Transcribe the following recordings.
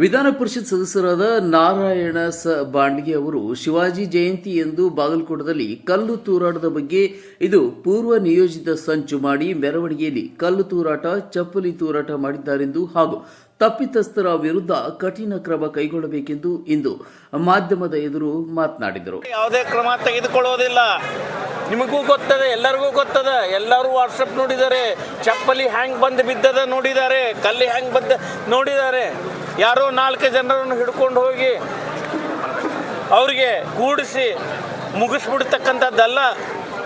ವಿಧಾನ ಪರಿಷತ್ ಸದಸ್ಯರಾದ ನಾರಾಯಣ ಬಾಂಡ್ಗೆ ಅವರು ಶಿವಾಜಿ ಜಯಂತಿ ಎಂದು ಬಾಗಲಕೋಟದಲ್ಲಿ ಕಲ್ಲು ತೂರಾಟದ ಬಗ್ಗೆ ಇದು ಪೂರ್ವ ನಿಯೋಜಿತ ಸಂಚು ಮಾಡಿ ಮೆರವಣಿಗೆಯಲ್ಲಿ ಕಲ್ಲು ತೂರಾಟ ಚಪ್ಪಲಿ ತೂರಾಟ ಮಾಡಿದ್ದಾರೆಂದು ಹಾಗೂ ತಪ್ಪಿತಸ್ಥರ ವಿರುದ್ಧ ಕಠಿಣ ಕ್ರಮ ಕೈಗೊಳ್ಳಬೇಕೆಂದು ಇಂದು ಮಾಧ್ಯಮದ ಎದುರು ಮಾತನಾಡಿದರು. ಯಾವುದೇ ಕ್ರಮ ತೆಗೆದುಕೊಳ್ಳೋದಿಲ್ಲ. ನಿಮಗೂ ಗೊತ್ತದೆ, ಎಲ್ಲರಿಗೂ ಗೊತ್ತದ, ಎಲ್ಲರೂ ವಾಟ್ಸಪ್ ನೋಡಿದ್ದಾರೆ, ಚಪ್ಪಲಿ ಹ್ಯಾಂಗ್ ಬಂದು ಬಿದ್ದದ ನೋಡಿದ್ದಾರೆ, ಕಲ್ಲಿ ಹ್ಯಾಂಗ್ ಬಂದು ನೋಡಿದ್ದಾರೆ. ಯಾರೋ 4 ಜನರನ್ನು ಹಿಡ್ಕೊಂಡು ಹೋಗಿ ಅವ್ರಿಗೆ ಕೂಡಿಸಿ ಮುಗಿಸ್ಬಿಡ್ತಕ್ಕಂಥದ್ದಲ್ಲ.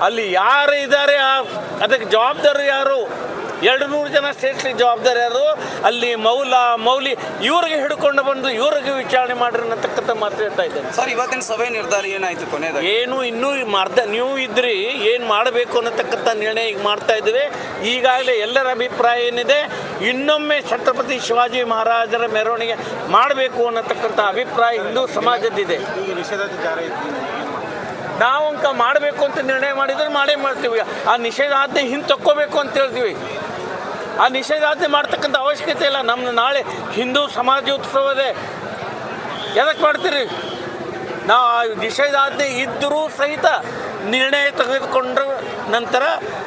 ಅಲ್ಲಿ ಯಾರು ಇದ್ದಾರೆ ಅದಕ್ಕೆ ಜವಾಬ್ದಾರಿ ಯಾರು? 200 ಜನ ಸ್ಟೇಟ್ಸ್ಗೆ ಜವಾಬ್ದಾರಿ ಯಾರು? ಅಲ್ಲಿ ಮೌಲಿ ಇವ್ರಿಗೆ ಹಿಡ್ಕೊಂಡು ಬಂದು ಇವ್ರಿಗೆ ವಿಚಾರಣೆ ಮಾಡ್ರಿ ಅನ್ನತಕ್ಕಂಥ ಮಾತು ಹೇಳ್ತಾ ಇದ್ದೇನೆ. ಸರ್, ಇವತ್ತಿನ ಸಭೆ ನಿರ್ಧಾರ ಏನಾಯ್ತು? ಕೊನೆಯದಾಗ ಏನು ಇನ್ನೂ ನೀವು ಇದ್ರಿ ಏನು ಮಾಡಬೇಕು ಅನ್ನತಕ್ಕಂಥ ನಿರ್ಣಯ ಈಗ ಮಾಡ್ತಾ ಇದ್ದೇವೆ. ಈಗಾಗಲೇ ಎಲ್ಲರ ಅಭಿಪ್ರಾಯ ಏನಿದೆ, ಇನ್ನೊಮ್ಮೆ ಛತ್ರಪತಿ ಶಿವಾಜಿ ಮಹಾರಾಜರ ಮೆರವಣಿಗೆ ಮಾಡಬೇಕು ಅನ್ನತಕ್ಕಂಥ ಅಭಿಪ್ರಾಯ ಹಿಂದೂ ಸಮಾಜದ್ದಿದೆ. ನಾವು ಅಂಕ ಮಾಡಬೇಕು ಅಂತ ನಿರ್ಣಯ ಮಾಡಿದ್ರೆ ಮಾಡೇ ಮಾಡ್ತೀವಿ. ಆ ನಿಷೇಧಾಜ್ಞೆ ಹಿಂದೆ ತಕ್ಕೋಬೇಕು ಅಂತ ಹೇಳ್ತೀವಿ. ಆ ನಿಷೇಧಾಜ್ಞೆ ಮಾಡ್ತಕ್ಕಂಥ ಅವಶ್ಯಕತೆ ಇಲ್ಲ. ನಮ್ಮ ನಾಳೆ ಹಿಂದೂ ಸಮಾಜೋತ್ಸವದೇ, ಎದಕ್ಕೆ ಮಾಡ್ತೀರಿ? ನಾವು ನಿಷೇಧಾಜ್ಞೆ ಇದ್ದರೂ ಸಹಿತ ನಿರ್ಣಯ ತೆಗೆದುಕೊಂಡ್ರ ನಂತರ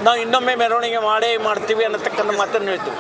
ನಾವು ಇನ್ನೊಮ್ಮೆ ಮೆರವಣಿಗೆ ಮಾಡೇ ಮಾಡ್ತೀವಿ ಅನ್ನತಕ್ಕಂಥ ಮಾತನ್ನು ಹೇಳ್ತೀವಿ.